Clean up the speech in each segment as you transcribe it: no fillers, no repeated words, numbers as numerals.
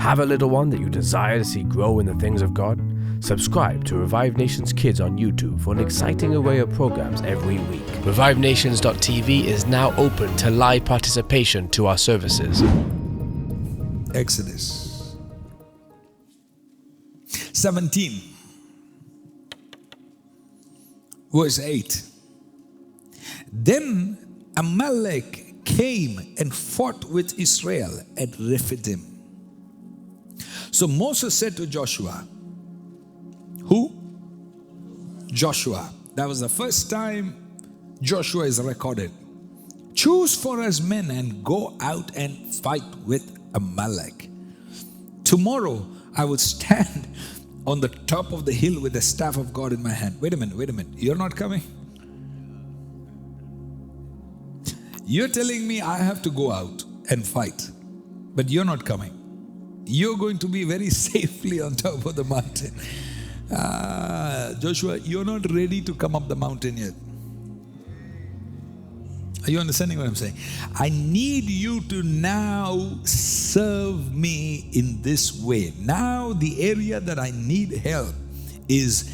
Have a little one that you desire to see grow in the things of God? Subscribe to Revive Nations Kids on YouTube for an exciting array of programs every week. ReviveNations.tv is now open to live participation to our services. Exodus 17, verse 8. Then Amalek came and fought with Israel at Rephidim. So Moses said to Joshua, who? Joshua. That was the first time Joshua is recorded. Choose for us men and go out and fight with Amalek. Tomorrow I will stand on the top of the hill with the staff of God in my hand. Wait a minute. You're not coming? You're telling me I have to go out and fight, but you're not coming. You're going to be very safely on top of the mountain. Joshua, you're not ready to come up the mountain yet. Are you understanding what I'm saying? I need you to now serve me in this way. Now the area that I need help is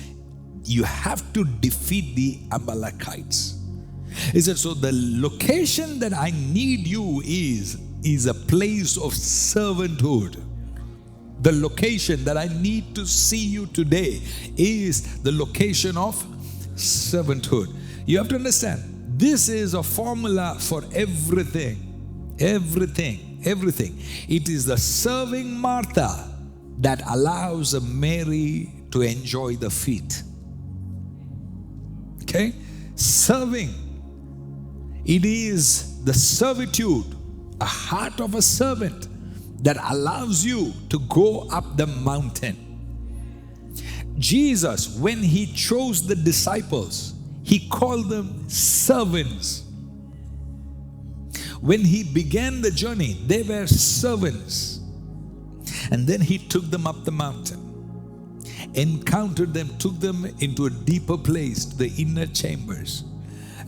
you have to defeat the Amalekites. He said, so the location that I need you is a place of servanthood. The location that I need to see you today is the location of servanthood. You have to understand, this is a formula for everything. Everything. It is the serving Martha that allows Mary to enjoy the feast. Okay? Serving. It is the servitude, a heart of a servant that allows you to go up the mountain. Jesus, when he chose the disciples, he called them servants. When he began the journey, they were servants. And then he took them up the mountain, encountered them, took them into a deeper place, the inner chambers.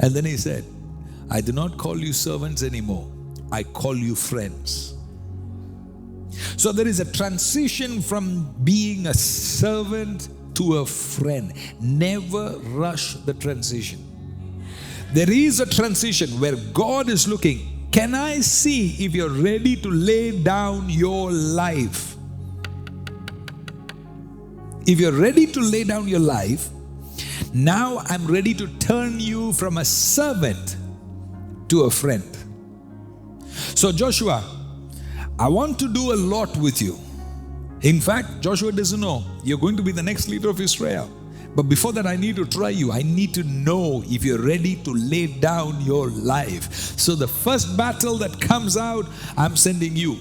And then he said, I do not call you servants anymore. I call you friends. So there is a transition from being a servant to a friend. Never rush the transition. There is a transition where God is looking. Can I see if you're ready to lay down your life? If you're ready to lay down your life, now I'm ready to turn you from a servant to a friend. So Joshua, I want to do a lot with you. In fact, Joshua doesn't know you're going to be the next leader of Israel. But before that, I need to try you. I need to know if you're ready to lay down your life. So the first battle that comes out, I'm sending you.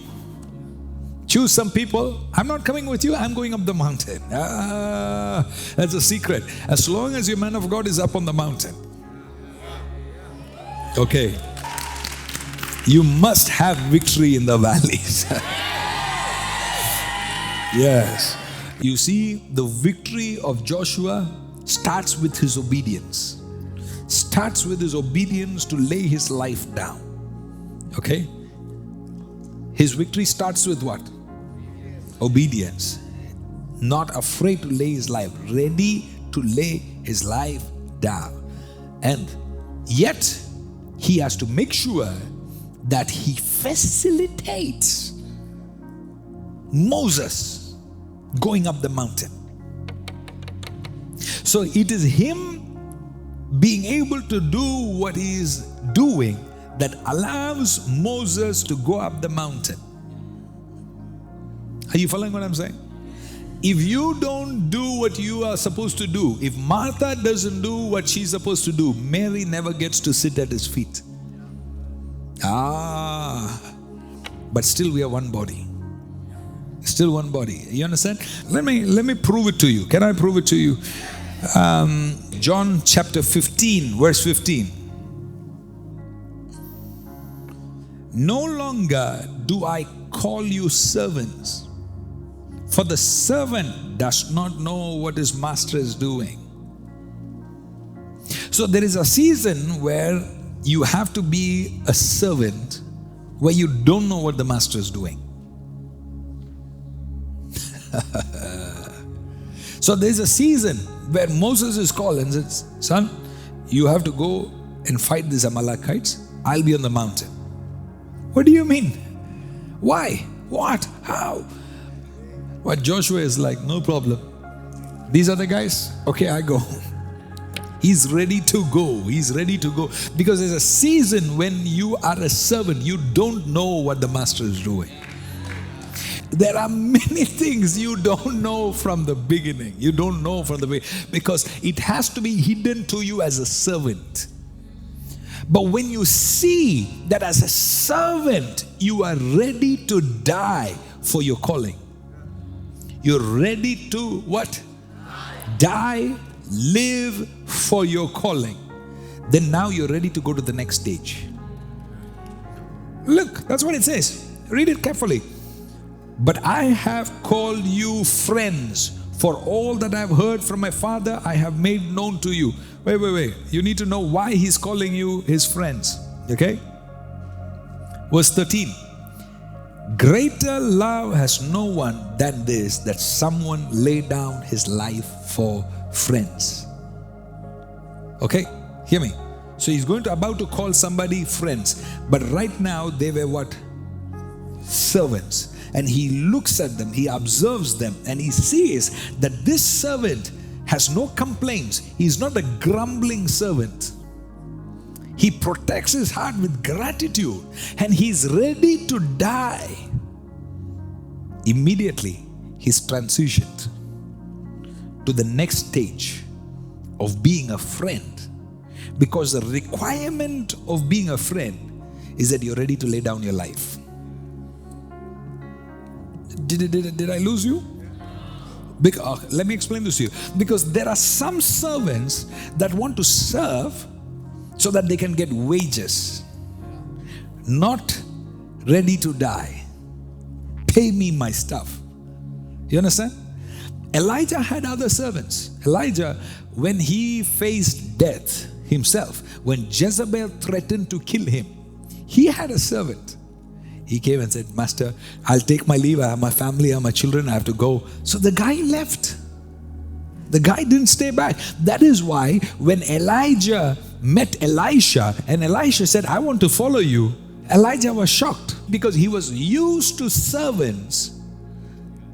Choose some people. I'm not coming with you. I'm going up the mountain. That's a secret. As long as your man of God is up on the mountain. Okay. You must have victory in the valleys. Yes. You see, the victory of Joshua starts with his obedience. Starts with his obedience to lay his life down. Okay? His victory starts with what? Obedience. Not afraid to lay his life. Ready to lay his life down. And yet, he has to make sure that he facilitates Moses going up the mountain. So it is him being able to do what he is doing that allows Moses to go up the mountain. Are you following what I'm saying? If you don't do what you are supposed to do, if Martha doesn't do what she's supposed to do, Mary never gets to sit at his feet. But still we are one body. Still one body. You understand? Let me prove it to you. Can I prove it to you? John chapter 15, verse 15. No longer do I call you servants, for the servant does not know what his master is doing. So there is a season where you have to be a servant where you don't know what the master is doing. So there's a season where Moses is called and says, son, you have to go and fight these Amalekites. I'll be on the mountain. What do you mean? Why? What? How? What Joshua is like, no problem. These are the guys? Okay, I go. He's ready to go. He's ready to go. Because there's a season when you are a servant, you don't know what the master is doing. There are many things you don't know from the beginning. You don't know from the beginning because it has to be hidden to you as a servant. But when you see that as a servant, you are ready to die for your calling. You're ready to what? Die, live for your calling. Then now you're ready to go to the next stage. Look, that's what it says. Read it carefully. But I have called you friends, for all that I have heard from my Father I have made known to you. Wait. You need to know why he's calling you his friends. Okay? Verse 13. Greater love has no one than this, that someone lay down his life for friends. Okay? Hear me. So he's about to call somebody friends. But right now they were what? Servants. And he looks at them, he observes them, and he sees that this servant has no complaints. He's not a grumbling servant. He protects his heart with gratitude, and he's ready to die. Immediately, he's transitioned to the next stage of being a friend. Because the requirement of being a friend is that you're ready to lay down your life. Did I lose you? Let me explain this to you. Because there are some servants that want to serve so that they can get wages. Not ready to die. Pay me my stuff. You understand? Elijah had other servants. Elijah, when he faced death himself, when Jezebel threatened to kill him, he had a servant. He came and said, Master, I'll take my leave. I have my family, I have my children, I have to go. So the guy left. The guy didn't stay back. That is why when Elijah met Elisha and Elisha said, I want to follow you, Elijah was shocked because he was used to servants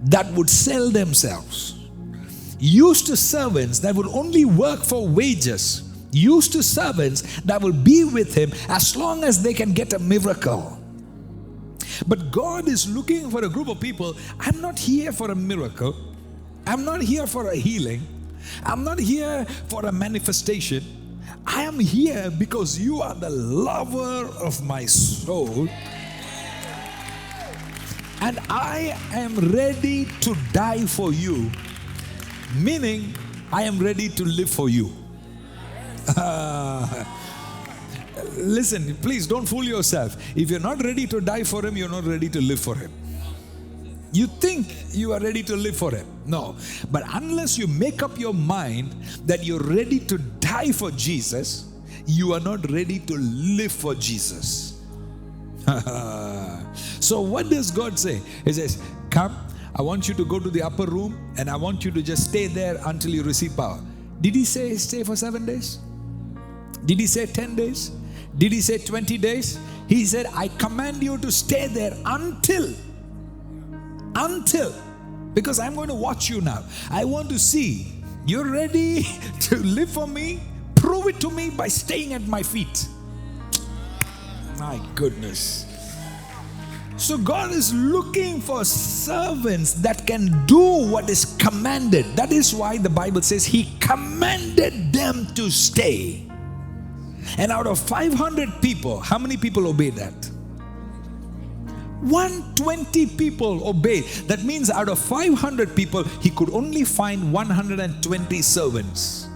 that would sell themselves. Used to servants that would only work for wages. Used to servants that will be with him as long as they can get a miracle. But God is looking for a group of people. I'm not here for a miracle. I'm not here for a healing. I'm not here for a manifestation. I am here because you are the lover of my soul. And I am ready to die for you. Meaning, I am ready to live for you. Listen, please don't fool yourself. If you're not ready to die for him, you're not ready to live for him. You think you are ready to live for him. No. But unless you make up your mind that you're ready to die for Jesus, you are not ready to live for Jesus. So what does God say? He says, come, I want you to go to the upper room and I want you to just stay there until you receive power. Did he say stay for 7 days? Did he say 10 days? Did he say 20 days? He said, I command you to stay there until. Because I'm going to watch you now. I want to see, you're ready to live for me? Prove it to me by staying at my feet. My goodness. So God is looking for servants that can do what is commanded. That is why the Bible says he commanded them to stay. And out of 500 people, how many people obeyed that? 120 people obeyed. That means out of 500 people, he could only find 120 servants.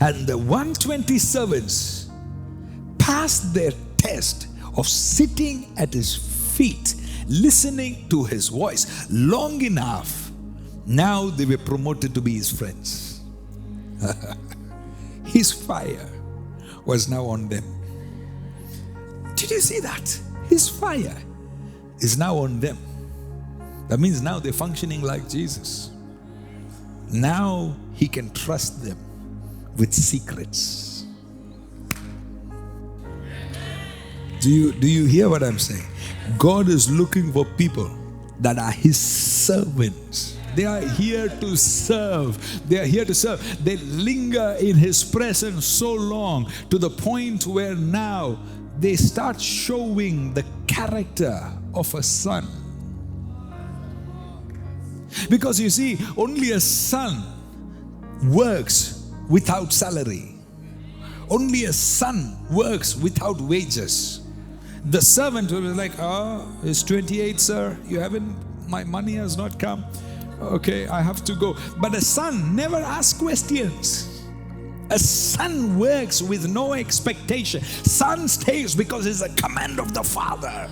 And the 120 servants passed their test of sitting at his feet, listening to his voice long enough. Now they were promoted to be his friends. His fire was now on them. Did you see that? His fire is now on them. That means now they're functioning like Jesus. Now he can trust them with secrets. Do you hear what I'm saying? God is looking for people that are his servants. They are here to serve. They are here to serve. They linger in his presence so long to the point where now they start showing the character of a son. Because you see, only a son works without salary. Only a son works without wages. The servant will be like, it's 28, sir. You haven't, my money has not come. Okay, I have to go. But a son never asks questions. A son works with no expectation. Son stays because it's a command of the Father.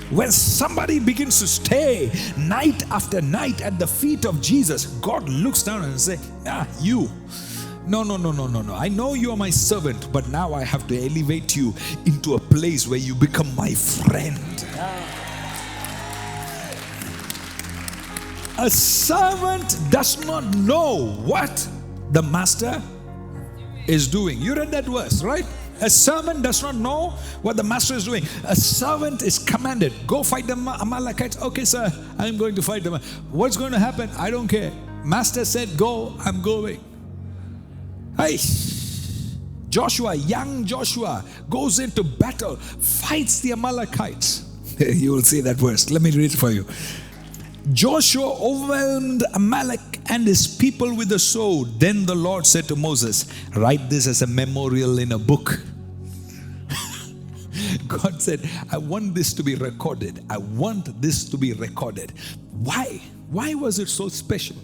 When somebody begins to stay night after night at the feet of Jesus, God looks down and says, you. No. I know you are my servant, but now I have to elevate you into a place where you become my friend. A servant does not know what the master is doing. You read that verse, right? A servant does not know what the master is doing. A servant is commanded, go fight the Amalekites. Okay, sir, I'm going to fight them. What's going to happen? I don't care. Master said, go, I'm going. Hey, Joshua, young Joshua, goes into battle, fights the Amalekites. You will see that verse. Let me read it for you. Joshua overwhelmed Amalek and his people with the sword. Then the Lord said to Moses, write this as a memorial in a book. God said, I want this to be recorded. I want this to be recorded. Why? Why was it so special?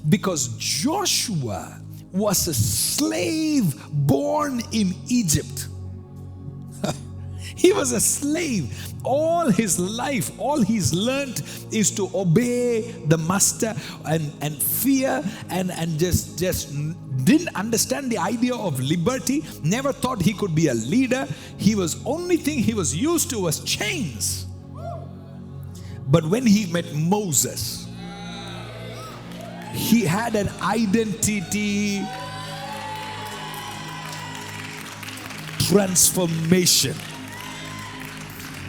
Because Joshua was a slave born in Egypt. He was a slave. All his life, all he's learned is to obey the master and fear and just didn't understand the idea of liberty. Never thought he could be a leader. Only thing he was used to was chains. But when he met Moses, he had an identity transformation,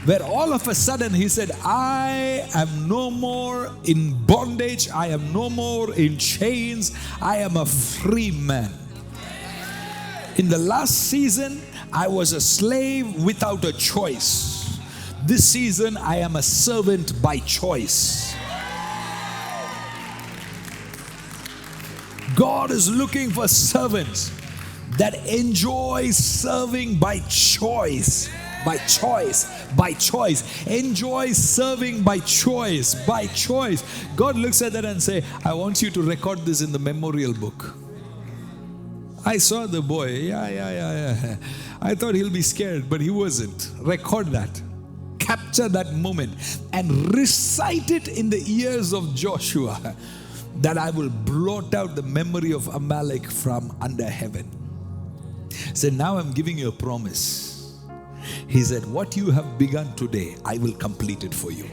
where all of a sudden he said, I am no more in bondage. I am no more in chains. I am a free man. In the last season, I was a slave without a choice. This season, I am a servant by choice. God is looking for servants that enjoy serving by choice. By choice. Enjoy serving by choice. By choice. God looks at that and say, I want you to record this in the memorial book. I saw the boy. Yeah. I thought he'll be scared, but he wasn't. Record that. Capture that moment and recite it in the ears of Joshua, that I will blot out the memory of Amalek from under heaven. So now I'm giving you a promise. He said, what you have begun today, I will complete it for you.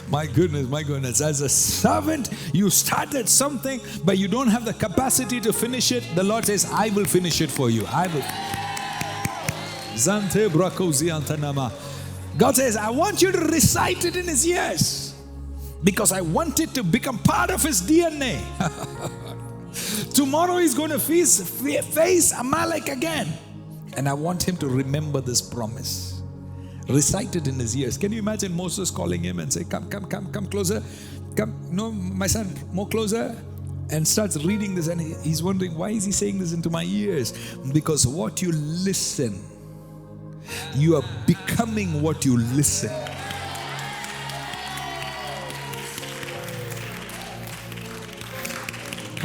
My goodness. As a servant, you started something, but you don't have the capacity to finish it. The Lord says, I will finish it for you. I will. God says, I want you to recite it in his ears, because I want it to become part of his DNA. Tomorrow he's going to face Amalek again. And I want him to remember this promise. Recite it in his ears. Can you imagine Moses calling him and say, come closer. Come, no, my son, more closer. And starts reading this, and he's wondering, why is he saying this into my ears? Because what you listen, you are becoming what you listen.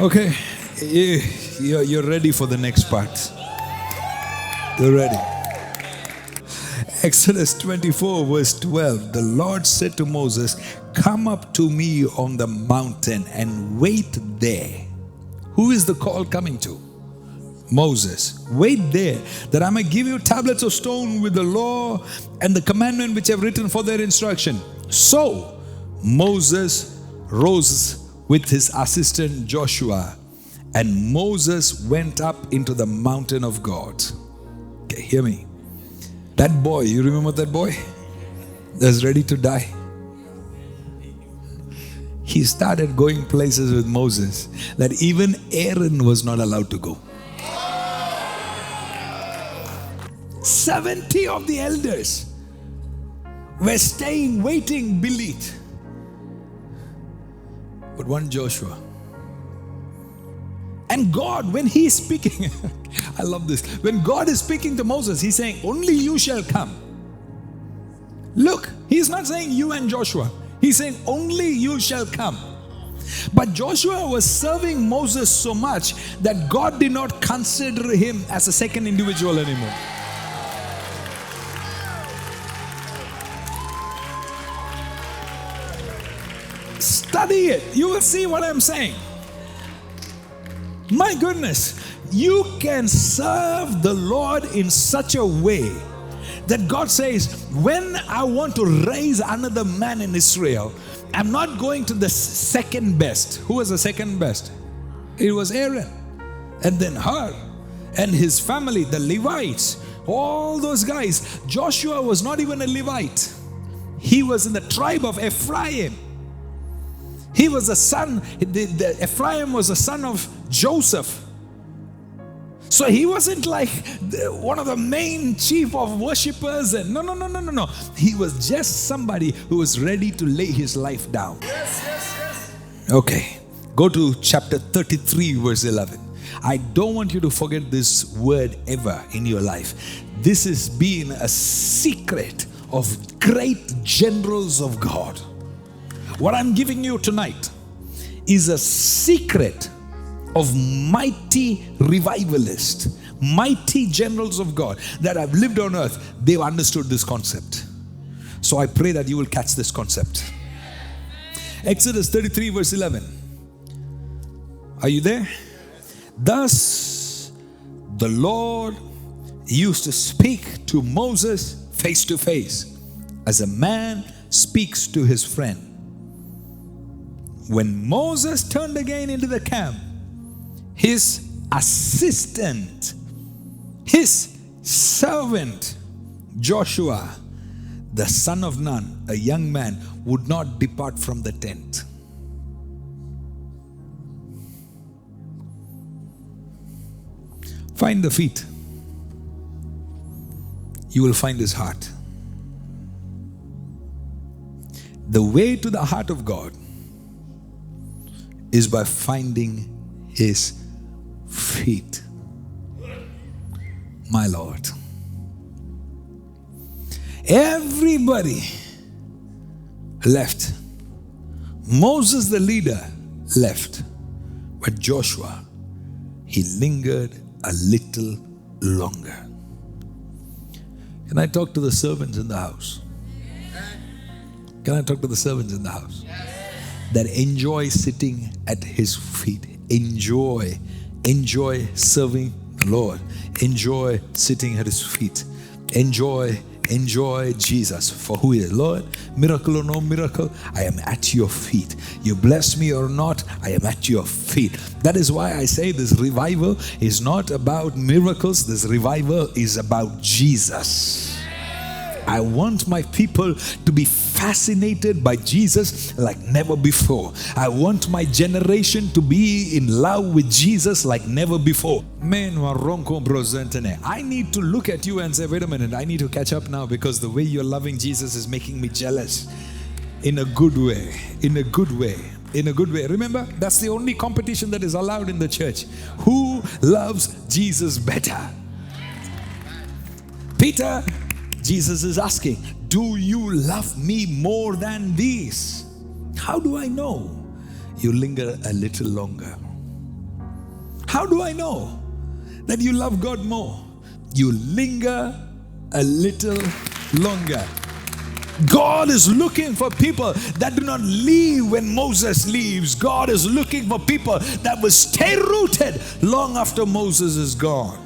Okay, you're ready for the next part. You're ready. Exodus 24 verse 12. The Lord said to Moses, come up to me on the mountain and wait there. Who is the call coming to? Moses, wait there, that I may give you tablets of stone with the law and the commandment which I have written for their instruction. So Moses rose with his assistant Joshua, and Moses went up into the mountain of God. Okay, hear me. That boy, you remember that boy? That's ready to die. He started going places with Moses that even Aaron was not allowed to go. 70 of the elders were staying, waiting, believed. But one Joshua. And God, when He is speaking, I love this. When God is speaking to Moses, He's saying, only you shall come. Look, He's not saying you and Joshua. He's saying, only you shall come. But Joshua was serving Moses so much that God did not consider him as a second individual anymore. Study it. You will see what I'm saying. My goodness, you can serve the Lord in such a way that God says, when I want to raise another man in Israel, I'm not going to the second best. Who was the second best? It was Aaron. And then Hur and his family, the Levites, all those guys. Joshua was not even a Levite. He was in the tribe of Ephraim. He was a son, Ephraim was a son of Joseph. So he wasn't like one of the main chief of worshippers. And no. He was just somebody who was ready to lay his life down. Yes. Okay, go to chapter 33 verse 11. I don't want you to forget this word ever in your life. This has been a secret of great generals of God. What I'm giving you tonight is a secret of mighty revivalists, mighty generals of God that have lived on earth. They've understood this concept. So I pray that you will catch this concept. Exodus 33 verse 11. Are you there? Thus the Lord used to speak to Moses face to face, as a man speaks to his friend. When Moses turned again into the camp, his assistant, his servant, Joshua, the son of Nun, a young man, would not depart from the tent. Find the feet. You will find his heart. The way to the heart of God is by finding his feet. My Lord. Everybody left. Moses, the leader, left. But Joshua, he lingered a little longer. Can I talk to the servants in the house? Can I talk to the servants in the house? That enjoy sitting at his feet. Enjoy serving the Lord. Enjoy sitting at his feet. Enjoy Jesus for who he is. Lord, miracle or no miracle, I am at your feet. You bless me or not, I am at your feet. That is why I say this revival is not about miracles. This revival is about Jesus. I want my people to be fascinated by Jesus like never before. I want my generation to be in love with Jesus like never before. I need to look at you and say, wait a minute, I need to catch up now, because the way you're loving Jesus is making me jealous. In a good way. In a good way. In a good way. Remember, that's the only competition that is allowed in the church. Who loves Jesus better? Peter, Jesus is asking, do you love me more than these? How do I know? You linger a little longer. How do I know that you love God more? You linger a little longer. God is looking for people that do not leave when Moses leaves. God is looking for people that will stay rooted long after Moses is gone.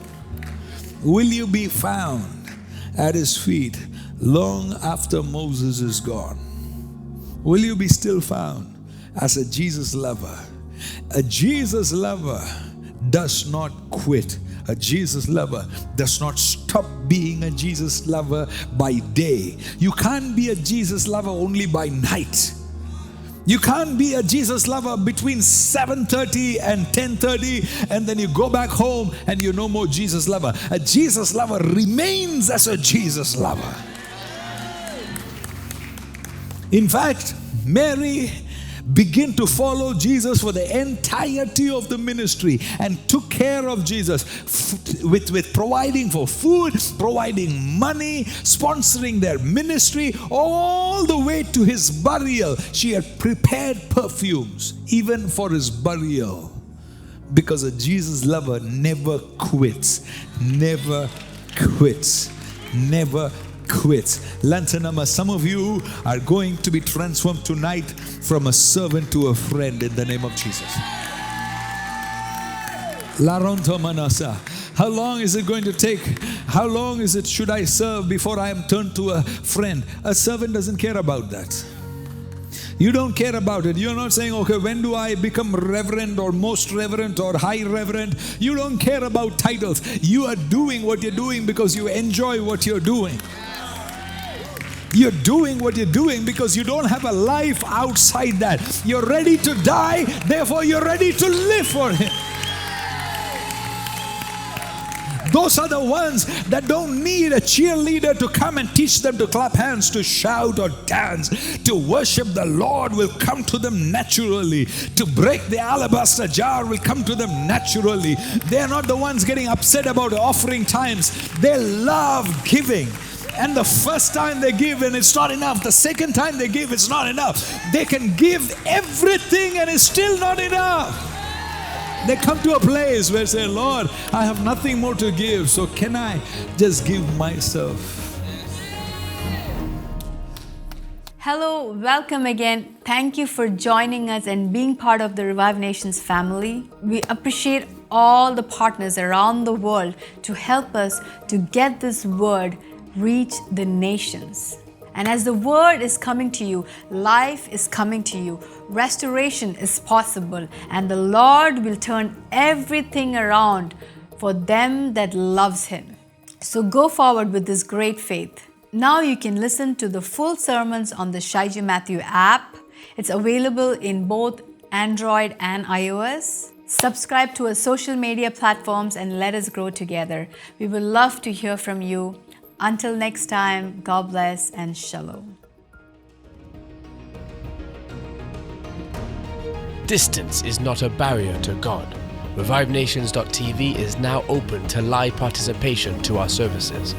Will you be found at his feet long after Moses is gone? Will you be still found as a Jesus lover? A Jesus lover does not quit. A Jesus lover does not stop being a Jesus lover by day. You can't be a Jesus lover only by night. You can't be a Jesus lover between 7:30 and 10:30 and then you go back home and you're no more Jesus lover. A Jesus lover remains as a Jesus lover. In fact, Mary began to follow Jesus for the entirety of the ministry and took care of Jesus with providing for food, providing money, sponsoring their ministry, all the way to his burial. She had prepared perfumes even for his burial, because a Jesus lover never quits, never quits, never quits. Lantanama, some of you are going to be transformed tonight from a servant to a friend in the name of Jesus. Laronto Manasa. How long is it going to take? How long should I serve before I am turned to a friend? A servant doesn't care about that. You don't care about it. You're not saying, okay, when do I become reverend or most reverend or high reverend? You don't care about titles. You are doing what you're doing because you enjoy what you're doing. You're doing what you're doing because you don't have a life outside that. You're ready to die, therefore you're ready to live for Him. Those are the ones that don't need a cheerleader to come and teach them to clap hands, to shout or dance. To worship the Lord will come to them naturally. To break the alabaster jar will come to them naturally. They're not the ones getting upset about offering times. They love giving. And the first time they give and it's not enough. The second time they give, it's not enough. They can give everything and it's still not enough. They come to a place where they say, Lord, I have nothing more to give, so can I just give myself? Hello, welcome again. Thank you for joining us and being part of the Revive Nations family. We appreciate all the partners around the world to help us to get this word reach the nations. And as the word is coming to you, life is coming to you, restoration is possible, and the Lord will turn everything around for them that loves Him. So go forward with this great faith. Now you can listen to the full sermons on the Shyju Mathew app. It's available in both Android and iOS. Subscribe to our social media platforms and let us grow together. We would love to hear from you. Until next time, God bless and shalom. Distance is not a barrier to God. ReviveNations.tv is now open to live participation to our services.